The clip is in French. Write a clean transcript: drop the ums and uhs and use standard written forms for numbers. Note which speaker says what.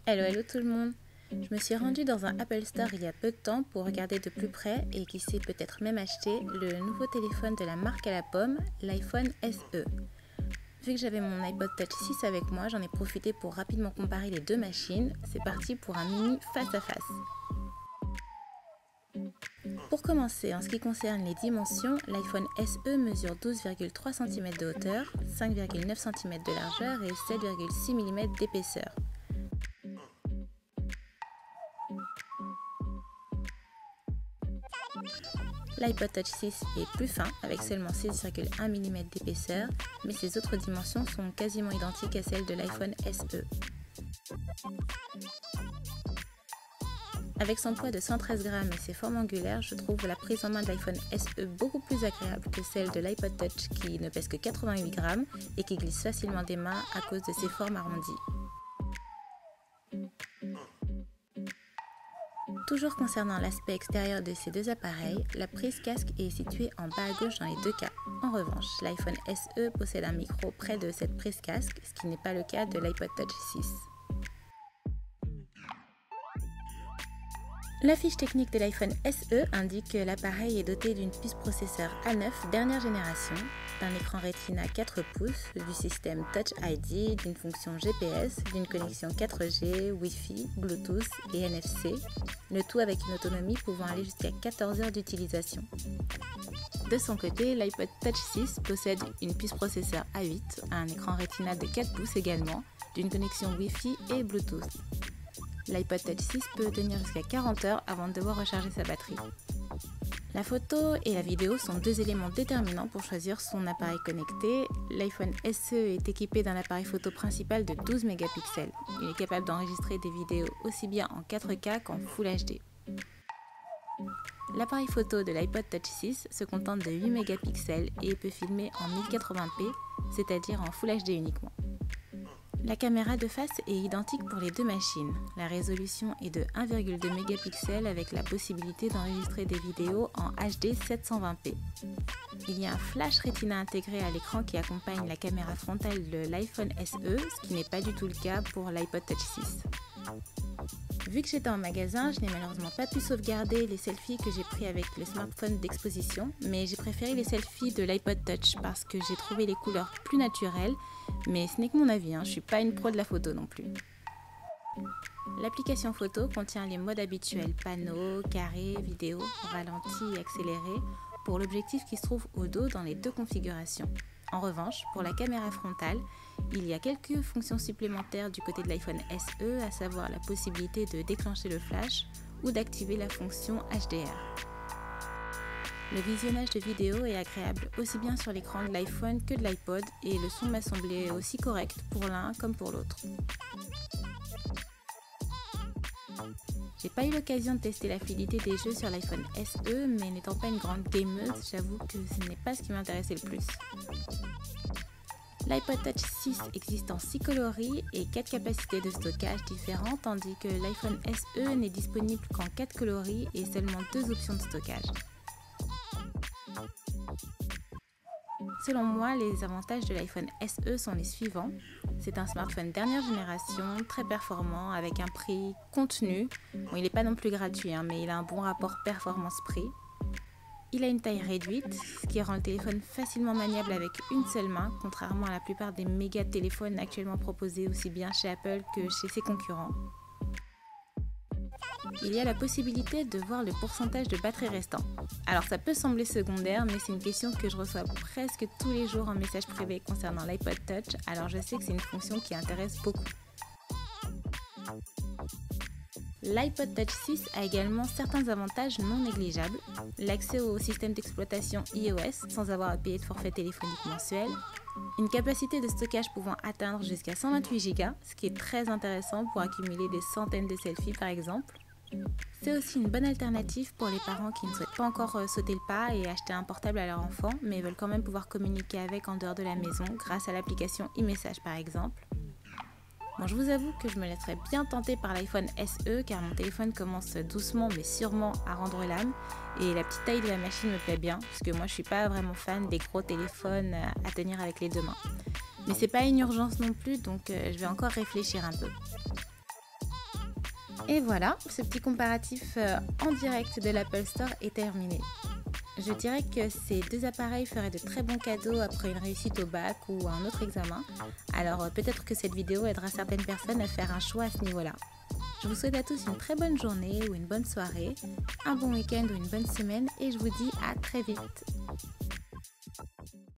Speaker 1: Hello, hello tout le monde. Je me suis rendue dans un Apple Store il y a peu de temps pour regarder de plus près et qui sait peut-être même acheter le nouveau téléphone de la marque à la pomme, l'iPhone SE. Vu que j'avais mon iPod Touch 6 avec moi, j'en ai profité pour rapidement comparer les deux machines. C'est parti pour un mini face à face. Pour commencer, en ce qui concerne les dimensions, l'iPhone SE mesure 12,3 cm de hauteur, 5,9 cm de largeur et 7,6 mm d'épaisseur. L'iPod Touch 6 est plus fin avec seulement 6,1 mm d'épaisseur, mais ses autres dimensions sont quasiment identiques à celles de l'iPhone SE. Avec son poids de 113 grammes et ses formes angulaires, je trouve la prise en main de l'iPhone SE beaucoup plus agréable que celle de l'iPod Touch qui ne pèse que 88 grammes et qui glisse facilement des mains à cause de ses formes arrondies. Toujours concernant l'aspect extérieur de ces deux appareils, la prise casque est située en bas à gauche dans les deux cas. En revanche, l'iPhone SE possède un micro près de cette prise casque, ce qui n'est pas le cas de l'iPod Touch 6. La fiche technique de l'iPhone SE indique que l'appareil est doté d'une puce processeur A9 dernière génération, d'un écran Retina 4 pouces, du système Touch ID, d'une fonction GPS, d'une connexion 4G, Wi-Fi, Bluetooth et NFC, le tout avec une autonomie pouvant aller jusqu'à 14 heures d'utilisation. De son côté, l'iPod Touch 6 possède une puce processeur A8, un écran Retina de 4 pouces également, d'une connexion Wi-Fi et Bluetooth. L'iPod Touch 6 peut tenir jusqu'à 40 heures avant de devoir recharger sa batterie. La photo et la vidéo sont deux éléments déterminants pour choisir son appareil connecté. L'iPhone SE est équipé d'un appareil photo principal de 12 mégapixels. Il est capable d'enregistrer des vidéos aussi bien en 4K qu'en Full HD. L'appareil photo de l'iPod Touch 6 se contente de 8 mégapixels et peut filmer en 1080p, c'est-à-dire en Full HD uniquement. La caméra de face est identique pour les deux machines. La résolution est de 1,2 mégapixels avec la possibilité d'enregistrer des vidéos en HD 720p. Il y a un flash Retina intégré à l'écran qui accompagne la caméra frontale de l'iPhone SE, ce qui n'est pas du tout le cas pour l'iPod Touch 6. Vu que j'étais en magasin, je n'ai malheureusement pas pu sauvegarder les selfies que j'ai pris avec le smartphone d'exposition, mais j'ai préféré les selfies de l'iPod Touch parce que j'ai trouvé les couleurs plus naturelles, mais ce n'est que mon avis, je suis pas une pro de la photo non plus. L'application photo contient les modes habituels panneau, carré, vidéo, ralenti et accéléré pour l'objectif qui se trouve au dos dans les deux configurations. En revanche, pour la caméra frontale, il y a quelques fonctions supplémentaires du côté de l'iPhone SE, à savoir la possibilité de déclencher le flash ou d'activer la fonction HDR. Le visionnage de vidéos est agréable aussi bien sur l'écran de l'iPhone que de l'iPod et le son m'a semblé aussi correct pour l'un comme pour l'autre. J'ai pas eu l'occasion de tester la fluidité des jeux sur l'iPhone SE, mais n'étant pas une grande gameuse, j'avoue que ce n'est pas ce qui m'intéressait le plus. L'iPod Touch 6 existe en 6 coloris et 4 capacités de stockage différentes, tandis que l'iPhone SE n'est disponible qu'en 4 coloris et seulement 2 options de stockage. Selon moi, les avantages de l'iPhone SE sont les suivants. C'est un smartphone dernière génération, très performant, avec un prix contenu. Bon, il n'est pas non plus gratuit, mais il a un bon rapport performance-prix. Il a une taille réduite, ce qui rend le téléphone facilement maniable avec une seule main, contrairement à la plupart des méga téléphones actuellement proposés aussi bien chez Apple que chez ses concurrents. Il y a la possibilité de voir le pourcentage de batterie restant. Alors ça peut sembler secondaire, mais c'est une question que je reçois presque tous les jours en message privé concernant l'iPod Touch, alors je sais que c'est une fonction qui intéresse beaucoup. L'iPod Touch 6 a également certains avantages non négligeables. L'accès au système d'exploitation iOS sans avoir à payer de forfait téléphonique mensuel. Une capacité de stockage pouvant atteindre jusqu'à 128 Go, ce qui est très intéressant pour accumuler des centaines de selfies par exemple. C'est aussi une bonne alternative pour les parents qui ne souhaitent pas encore sauter le pas et acheter un portable à leur enfant, mais veulent quand même pouvoir communiquer avec en dehors de la maison grâce à l'application e-message par exemple. Bon, je vous avoue que je me laisserais bien tenter par l'iPhone SE car mon téléphone commence doucement mais sûrement à rendre l'âme et la petite taille de la machine me plaît bien parce que moi je suis pas vraiment fan des gros téléphones à tenir avec les deux mains. Mais c'est pas une urgence non plus donc je vais encore réfléchir un peu. Et voilà, ce petit comparatif en direct de l'Apple Store est terminé. Je dirais que ces deux appareils feraient de très bons cadeaux après une réussite au bac ou à un autre examen. Alors peut-être que cette vidéo aidera certaines personnes à faire un choix à ce niveau-là. Je vous souhaite à tous une très bonne journée ou une bonne soirée, un bon week-end ou une bonne semaine et je vous dis à très vite.